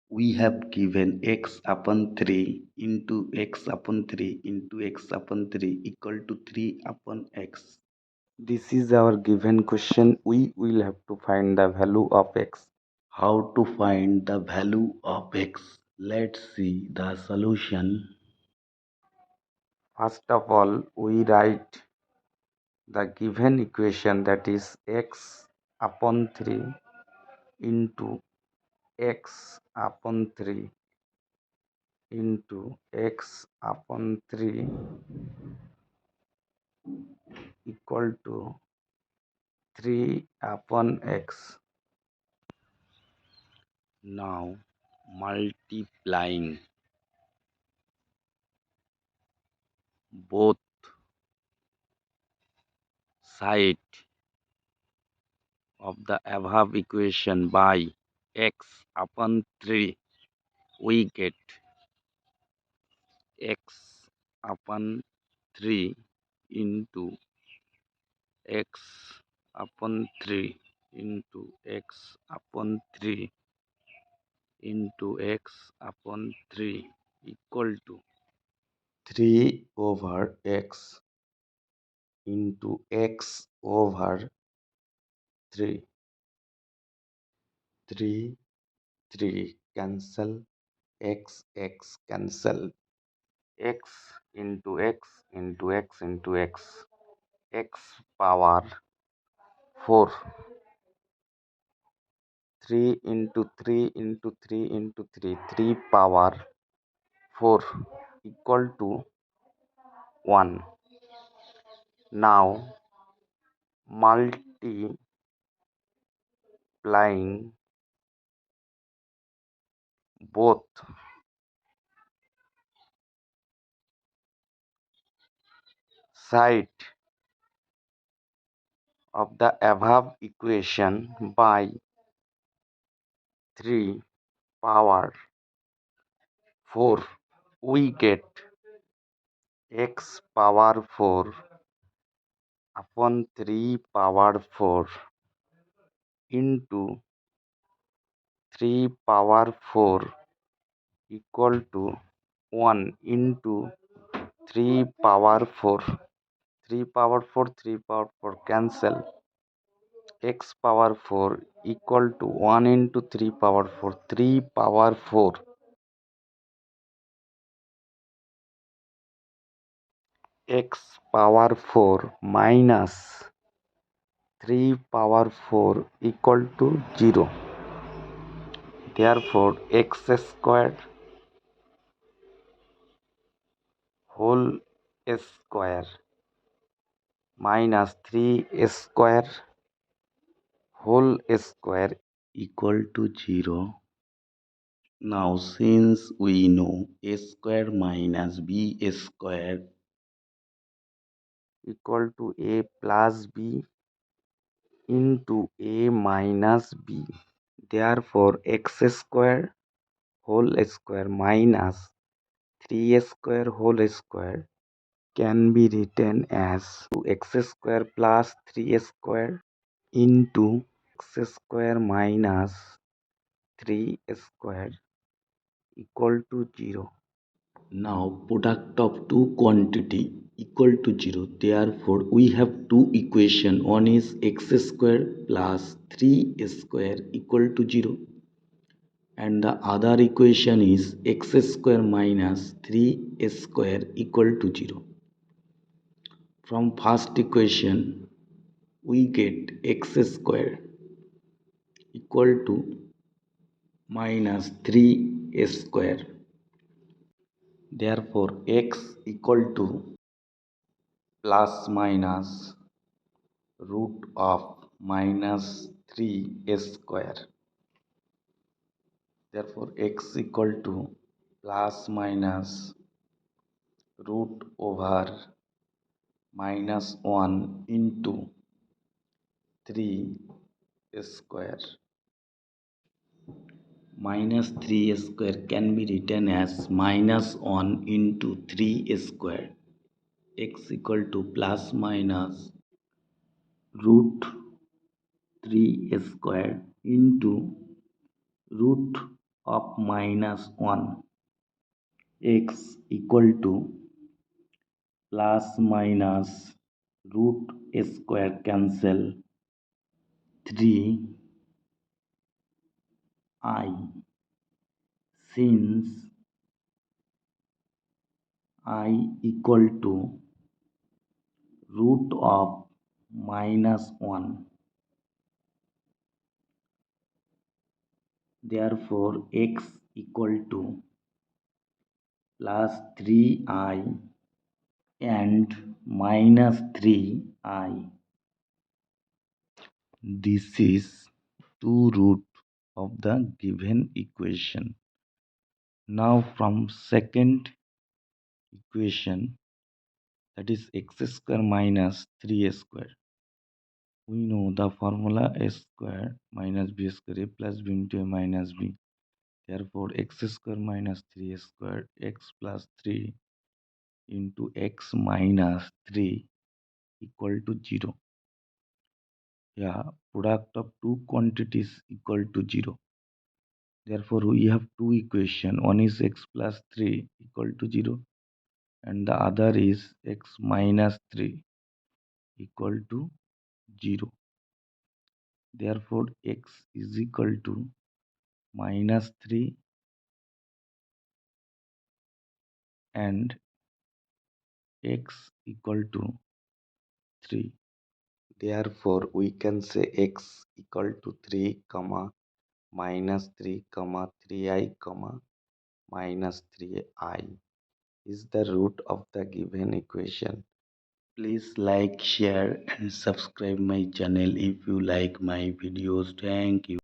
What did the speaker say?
We have given x upon 3 into x upon 3 into x upon 3 equal to 3 upon x. This is our given question. We will have to find the value of x. How to find the value of x? Let's see the solution. First of all, we write the given equation, that is x upon 3 into x upon 3 into x upon 3 equal to 3 upon x. Now multiplying both sides of the above equation by x upon 3, we get x upon 3 into x upon 3 into x upon 3 into x upon 3 equal to 3 over x into x over 3. 3 3 cancel, x cancel, x into x into x into x power 4, 3 into 3 into 3 into 3 power 4 equal to 1. Now multiplying both sides of the above equation by 3 power 4, we get x power 4 upon 3 power 4 into 3 power 4 equal to 1 into 3 power 4. 3 power 4 3 power 4 cancel, x power 4 equal to 1 into 3 power 4, 3 power 4. X power 4 minus 3 power 4 equal to 0. Therefore x squared whole square minus 3 square whole square equal to 0. Now since we know a square minus b square equal to a plus b into a minus b, therefore x square whole square minus 3 square whole square can be written as 2x square plus 3 square into x square minus 3 square equal to 0. Now product of two quantity equal to 0. Therefore we have two equation. One is x square plus 3 square equal to 0 and the other equation is x square minus 3 square equal to 0. From first equation we get x square equal to minus 3 square. Therefore x equal to plus minus root of minus 3 square. Therefore x equal to plus minus root over minus 1 into 3 square. Minus 3 square can be written as minus 1 into 3 square. X equal to plus minus root 3 square into root of minus 1, x equal to plus minus root square cancel 3 I, since I equal to root of minus 1, therefore x equal to plus 3i and minus 3i. This is 2 root of the given equation. Now from second equation, that is x square minus 3a square, we know the formula a square minus b square a plus b into a minus b. Therefore x square minus 3a square x plus 3 into x minus 3 equal to 0. Yeah, product of two quantities equal to 0. Therefore we have two equation. One is x plus 3 equal to 0 and the other is x minus 3 equal to 0. Therefore x is equal to minus 3 and x equal to 3. Therefore we can say x equal to 3 comma minus 3 comma 3i comma minus 3i is the root of the given equation. Please like, share and subscribe my channel if you like my videos. Thank you.